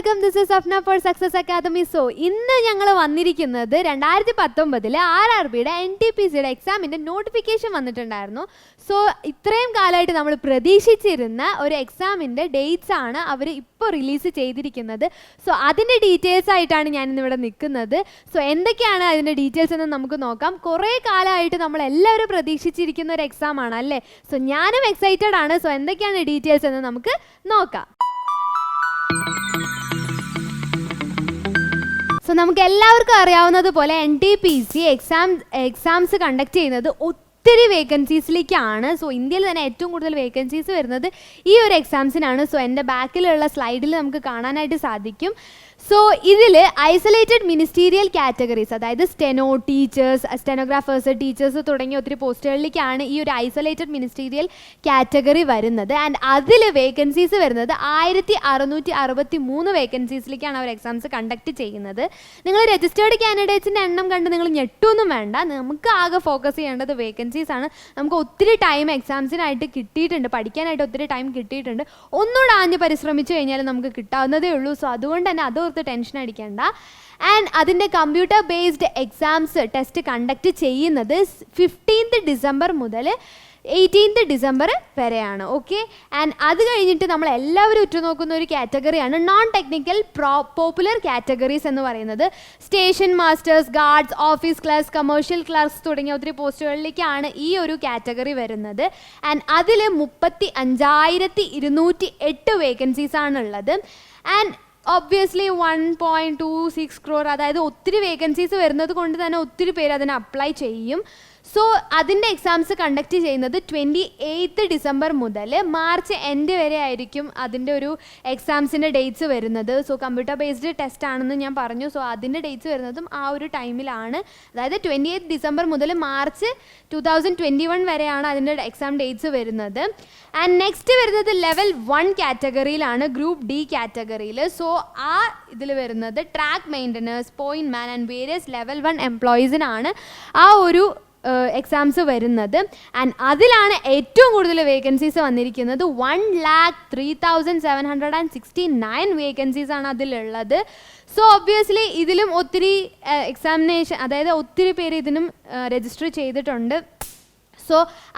welcome. This is Sapna for Success Academy. So, ഇന്ന് ഞങ്ങൾ വന്നിരിക്കുന്നത് 2019 ആർആർബിയുടെ NTPCയുടെ എക്സാമിന്റെ നോട്ടിഫിക്കേഷൻ വന്നിട്ടുണ്ടായിരുന്നു. സോ ഇത്രയും കാലമായിട്ട് നമ്മൾ പ്രതീക്ഷിച്ചിരുന്ന ഒരു എക്സാമിന്റെ ഡേറ്റ്സ് ആണ് അവർ ഇപ്പോൾ റിലീസ് ചെയ്തിരിക്കുന്നത്. സോ അതിന്റെ ഡീറ്റെയിൽസ് ആയിട്ടാണ് ഞാൻ ഇന്നിവിടെ നിൽക്കുന്നത്. സോ എന്തൊക്കെയാണ് അതിന്റെ ഡീറ്റെയിൽസ് എന്ന് നമുക്ക് നോക്കാം. കുറേ കാലമായിട്ട് നമ്മൾ എല്ലാവരും പ്രതീക്ഷിച്ചിരിക്കുന്ന ഒരു എക്സാം ആണ് അല്ലേ. സോ ഞാനും എക്സൈറ്റഡ് ആണ്. സോ എന്തൊക്കെയാണ് ഡീറ്റെയിൽസ് എന്ന് നമുക്ക് നോക്കാം. സോ നമുക്ക് എല്ലാവർക്കും അറിയാവുന്നതുപോലെ NTPC എക്സാംസ് കണ്ടക്ട് ചെയ്യുന്നത് ഒത്തിരി വേക്കൻസീസിലേക്കാണ്. സോ ഇന്ത്യയിൽ തന്നെ ഏറ്റവും കൂടുതൽ വേക്കൻസീസ് വരുന്നത് ഈ ഒരു എക്സാംസിനാണ്. സോ എൻ്റെ ബാക്കിലുള്ള സ്ലൈഡിൽ നമുക്ക് കാണാനായിട്ട് സാധിക്കും. സോ ഇതിൽ ഐസൊലേറ്റഡ് മിനിസ്റ്റീരിയൽ കാറ്റഗറീസ്, അതായത് സ്റ്റെനോ ടീച്ചേഴ്സ്, സ്റ്റെനോഗ്രാഫേഴ്സ്, ടീച്ചേഴ്സ് തുടങ്ങിയ ഒത്തിരി പോസ്റ്റുകളിലേക്കാണ് ഈ ഒരു ഐസൊലേറ്റഡ് മിനിസ്റ്റീരിയൽ കാറ്റഗറി വരുന്നത്. ആൻഡ് അതിൽ വേക്കൻസീസ് വരുന്നത് 1663 വേക്കൻസീസിലേക്കാണ് അവർ എക്സാംസ് കണ്ടക്ട് ചെയ്യുന്നത്. നിങ്ങൾ രജിസ്റ്റേർഡ് കാൻഡിഡേറ്റ്സിൻ്റെ എണ്ണം കണ്ട് നിങ്ങൾ ഞെട്ടൊന്നും വേണ്ട. നമുക്ക് ആകെ ഫോക്കസ് ചെയ്യേണ്ടത് വേക്കൻസീസ് ആണ്. നമുക്ക് ഒത്തിരി ടൈം എക്സാംസിനായിട്ട് കിട്ടിയിട്ടുണ്ട്, പഠിക്കാനായിട്ട് ഒത്തിരി ടൈം കിട്ടിയിട്ടുണ്ട്. ഒന്നുകൂടെ ആഞ്ഞ് പരിശ്രമിച്ചു കഴിഞ്ഞാൽ നമുക്ക് കിട്ടാവുന്നതേ ഉള്ളൂ. സോ അതുകൊണ്ട് തന്നെ അതോർത്ത് ടെൻഷൻ അടിക്കേണ്ട. ആൻഡ് അതിൻ്റെ computer based exams test conduct ചെയ്യുന്നത് 15th ഡിസംബർ മുതൽ 18th ഡിസംബർ വരെയാണ്. ഓക്കെ. ആൻഡ് അത് കഴിഞ്ഞിട്ട് നമ്മൾ എല്ലാവരും ഉറ്റുനോക്കുന്ന ഒരു കാറ്റഗറിയാണ് നോൺ ടെക്നിക്കൽ പോപ്പുലർ കാറ്റഗറീസ് എന്ന് പറയുന്നത്. Station masters, guards, office clerks, commercial clerks തുടങ്ങിയ ഒത്തിരി പോസ്റ്റുകളിലേക്കാണ് ഈ ഒരു കാറ്റഗറി വരുന്നത്. ആൻഡ് അതിൽ 35,208 വേക്കൻസീസ് ആണുള്ളത്. ആൻഡ് ഒബ്വിയസ്ലി 1.26 crore, അതായത് ഒത്തിരി വേക്കൻസീസ് വരുന്നത് കൊണ്ട് തന്നെ ഒത്തിരി പേര് അതിന് അപ്ലൈ ചെയ്യും. സോ അതിൻ്റെ എക്സാംസ് കണ്ടക്ട് ചെയ്യുന്നത് 28th ഡിസംബർ മുതൽ മാർച്ച് എൻഡ് വരെ ആയിരിക്കും അതിൻ്റെ ഒരു എക്സാംസിൻ്റെ ഡേറ്റ്സ് വരുന്നത്. സോ കമ്പ്യൂട്ടർ ബേസ്ഡ് ടെസ്റ്റ് ആണെന്ന് ഞാൻ പറഞ്ഞു. സോ അതിൻ്റെ ഡേറ്റ്സ് വരുന്നതും ആ ഒരു ടൈമിലാണ്. അതായത് 28th ഡിസംബർ മുതൽ മാർച്ച് 2021 വരെയാണ് അതിൻ്റെ എക്സാം ഡേറ്റ്സ് വരുന്നത്. ആൻഡ് നെക്സ്റ്റ് വരുന്നത് ലെവൽ 1 കാറ്റഗറിയിലാണ്, ഗ്രൂപ്പ് ഡി കാറ്റഗറിയിൽ. സോ ആ ഇതിൽ വരുന്നത് track maintainers, point man and various level 1 എംപ്ലോയീസിനാണ് ആ ഒരു എക്സാംസ് വരുന്നത്. ആൻഡ് അതിലാണ് ഏറ്റവും കൂടുതൽ വേക്കൻസീസ് വന്നിരിക്കുന്നത്. 1,03,769 വേക്കൻസീസ് ആണ് അതിലുള്ളത്. സോ ഒബ്വിയസ്ലി ഇതിലും ഒത്തിരി എക്സാമിനേഷൻ, അതായത് ഒത്തിരി പേര് ഇതിനും രജിസ്റ്റർ ചെയ്തിട്ടുണ്ട്. സോ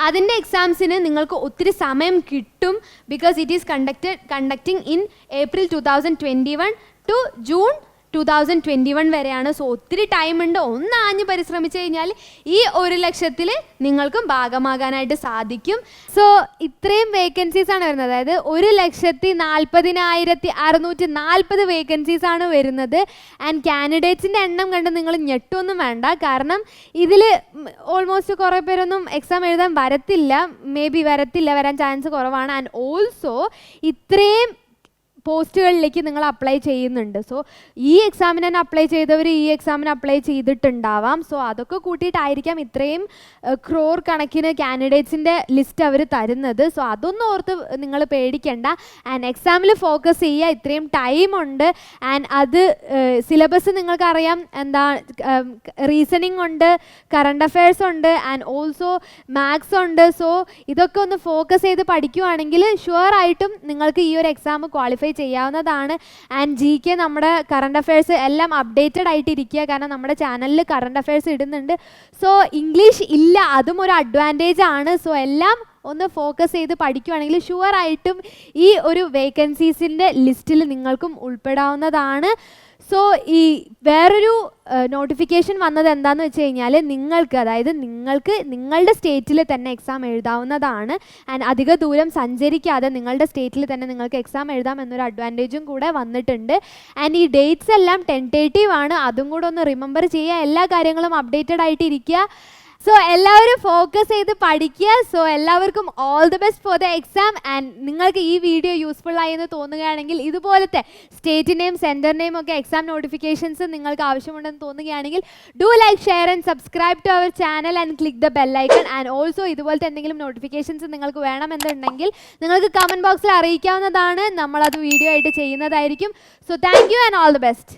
അതിൻ്റെ എക്സാംസിന് നിങ്ങൾക്ക് ഒത്തിരി സമയം കിട്ടും. Because it is conducting in April 2021 to June 2021 വരെയാണ്. സോ ഒത്തിരി ടൈമുണ്ട്. ഒന്ന് ആഞ്ഞ് പരിശ്രമിച്ചു കഴിഞ്ഞാൽ ഈ 1,00,000 നിങ്ങൾക്കും ഭാഗമാകാനായിട്ട് സാധിക്കും. സോ ഇത്രയും വേക്കൻസീസ് ആണ് വരുന്നത്. അതായത് 1,40,640 വേക്കൻസീസ് ആണ് വരുന്നത്. ആൻഡ് കാൻഡിഡേറ്റ്സിൻ്റെ എണ്ണം കണ്ട് നിങ്ങൾ ഞെട്ടൊന്നും വേണ്ട. കാരണം ഇതിൽ ഓൾമോസ്റ്റ് കുറേ പേരൊന്നും എക്സാം എഴുതാൻ വരത്തില്ല, മേ ബി വരാൻ ചാൻസ് കുറവാണ്. ആൻഡ് ഓൾസോ ഇത്രയും പോസ്റ്റുകളിലേക്ക് നിങ്ങൾ അപ്ലൈ ചെയ്യുന്നുണ്ട്. സോ ഈ എക്സാമിന് തന്നെ അപ്ലൈ ചെയ്തവർ ഈ എക്സാമിന് അപ്ലൈ ചെയ്തിട്ടുണ്ടാവാം. സോ അതൊക്കെ കൂട്ടിയിട്ടായിരിക്കാം ഇത്രയും ക്രോർ കണക്കിന് കാൻഡിഡേറ്റ്സിൻ്റെ ലിസ്റ്റ് അവർ തരുന്നത്. സോ അതൊന്നും ഓർത്ത് നിങ്ങൾ പേടിക്കണ്ട. ആൻഡ് എക്സാമിൽ ഫോക്കസ് ചെയ്യുക. ഇത്രയും ടൈമുണ്ട്. ആൻഡ് അത് സിലബസ് നിങ്ങൾക്കറിയാം, എന്താ റീസണിങ് ഉണ്ട്, കറണ്ട് അഫെയർസ് ഉണ്ട്, ആൻഡ് ഓൾസോ മാത്സ് ഉണ്ട്. സോ ഇതൊക്കെ ഒന്ന് ഫോക്കസ് ചെയ്ത് പഠിക്കുവാണെങ്കിൽ ഷുവറായിട്ടും നിങ്ങൾക്ക് ഈ ഒരു എക്സാം ക്വാളിഫൈ ചെയ്യാവുന്നതാണ്. ആൻഡ് GK, നമ്മുടെ കറണ്ട് അഫെയർസ് എല്ലാം അപ്ഡേറ്റഡ് ആയിട്ടിരിക്കുക. കാരണം നമ്മുടെ ചാനലിൽ കറണ്ട് അഫെയർസ് ഇടുന്നുണ്ട്. സോ ഇംഗ്ലീഷ് ഇല്ല, അതും ഒരു അഡ്വാൻറ്റേജ് ആണ്. സോ എല്ലാം ഒന്ന് ഫോക്കസ് ചെയ്ത് പഠിക്കുകയാണെങ്കിൽ ഷുവറായിട്ടും ഈ ഒരു വേക്കൻസീസിൻ്റെ ലിസ്റ്റിൽ നിങ്ങൾക്കും ഉൾപ്പെടാവുന്നതാണ്. സോ ഈ വേറൊരു നോട്ടിഫിക്കേഷൻ വന്നത് എന്താണെന്ന് വെച്ച് കഴിഞ്ഞാൽ നിങ്ങൾക്ക് നിങ്ങളുടെ സ്റ്റേറ്റിൽ തന്നെ എക്സാം എഴുതാവുന്നതാണ്. ആൻഡ് അധിക ദൂരം സഞ്ചരിക്കാതെ നിങ്ങളുടെ സ്റ്റേറ്റിൽ തന്നെ നിങ്ങൾക്ക് എക്സാം എഴുതാം എന്നൊരു അഡ്വാൻറ്റേജും കൂടെ വന്നിട്ടുണ്ട്. ആൻഡ് ഈ ഡേറ്റ്സ് എല്ലാം ടെൻറ്റേറ്റീവ് ആണ്. അതും കൂടെ ഒന്ന് റിമെമ്പർ ചെയ്യുക. എല്ലാ കാര്യങ്ങളും അപ്ഡേറ്റഡ് ആയിട്ടിരിക്കുക. സോ എല്ലാവരും ഫോക്കസ് ചെയ്ത് പഠിക്കുക. സോ എല്ലാവർക്കും all the best for the exam. And നിങ്ങൾക്ക് ഈ വീഡിയോ യൂസ്ഫുൾ ആയി എന്ന് തോന്നുകയാണെങ്കിൽ, ഇതുപോലത്തെ സ്റ്റേറ്റിൻ്റെയും സെൻറ്ററിൻ്റെയും ഒക്കെ എക്സാം നോട്ടിഫിക്കേഷൻസ് നിങ്ങൾക്ക് ആവശ്യമുണ്ടെന്ന് തോന്നുകയാണെങ്കിൽ do like, share and subscribe to our channel and click the bell icon. And also ഇതുപോലത്തെ എന്തെങ്കിലും നോട്ടിഫിക്കേഷൻസ് നിങ്ങൾക്ക് വേണമെന്നുണ്ടെങ്കിൽ നിങ്ങൾക്ക് കമൻറ്റ് ബോക്സിൽ അറിയിക്കാവുന്നതാണ്. നമ്മളത് വീഡിയോ ആയിട്ട് ചെയ്യുന്നതായിരിക്കും. So thank you and all the best.